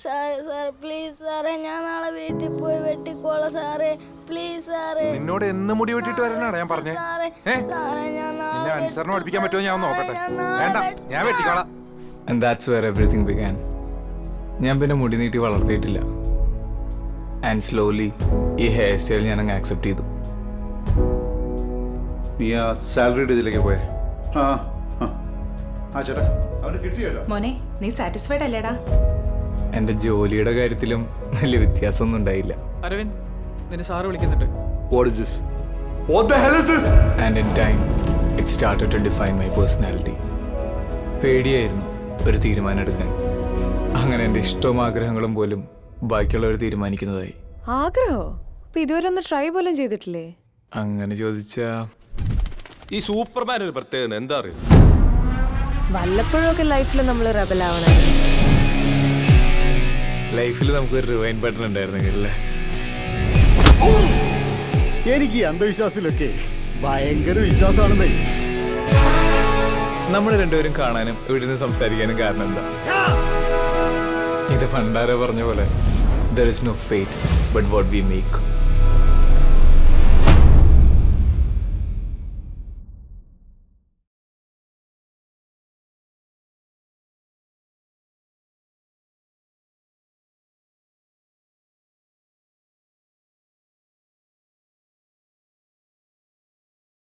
സാറേ പ്ലീസ് സാറേ, ഞാൻ നാളെ വീട്ടിൽ പോയി വെട്ടിക്കോളാം സാറേ, പ്ലീസ് സാറേ. നിന്നോട് എന്ന് മുടി വെട്ടിട്ട് വരാനാണ് ഞാൻ പറഞ്ഞേ. നിന്നെ അനുസരണം പഠിപ്പിക്കാൻ പറ്റുമോ ഞാൻ നോക്കട്ടെ. വേണ്ട, ഞാൻ വെട്ടിക്കോളാം. And that's where everything began. ഞാൻ പിന്നെ മുടി നീട്ടി വളർത്തിയിട്ടില്ല. ആൻഡ് സ്ലോലി ഈ ഹെയർ സ്റ്റൈൽ ഞാൻ അങ്ങ് ആക്സെപ്റ്റ് ചെയ്തു. നീ ആ സാലറിയുടെ ഇതിലേക്ക് പോയേ. ചേട്ടാ അവന് കിട്ടിയല്ലോ. മോനെ, നീ സാറ്റിസ്ഫൈഡ് അല്ലേടാ? എൻ്റെ ജോലിയുടെ കാര്യത്തിലും വലിയ വ്യത്യാസമൊന്നും ഉണ്ടായില്ല. അരവിന്ദ്, നിന്നെ സാറ് വിളിക്കുന്നുണ്ട്. What is this? What the hell is this? And in time, it started to define my personality. പേടിയായിരുന്നു ഒരു തീരുമാനം എടുക്കാൻ. അങ്ങനെ എൻ്റെ ഇഷ്ടവും ആഗ്രഹങ്ങളും പോലും ബാക്കിയുള്ളവർ തീരുമാനിക്കുന്നതായി. ആഗ്രഹോ? അപ്പൊ ഇതുവരെ ഒന്ന് ട്രൈ പോലും ചെയ്തിട്ടില്ലേ? അങ്ങനെ ചോദിച്ചാ ഈ സൂപ്പർമാൻ ഒരു പ്രത്യേകത എന്താ അറിയോ? വല്ലപ്പോഴൊക്കെ ലൈഫിൽ നമ്മൾ റബലാവണേ. ലൈഫിൽ നമുക്കൊരു റിവൈൻ ബട്ടൺ ഉണ്ടായിരുന്നെങ്കിൽ അല്ലേ? എനിക്ക് ഈ അന്ധവിശ്വാസത്തിലൊക്കെ ഭയങ്കര വിശ്വാസമാണെന്നേ. നമ്മൾ രണ്ടുപേരും കാണാനും ഇവിടെ നിന്ന് സംസാരിക്കാനും കാരണം എന്താ? ഇത് പണ്ടാരോ പറഞ്ഞ പോലെ there is no fate but what we make.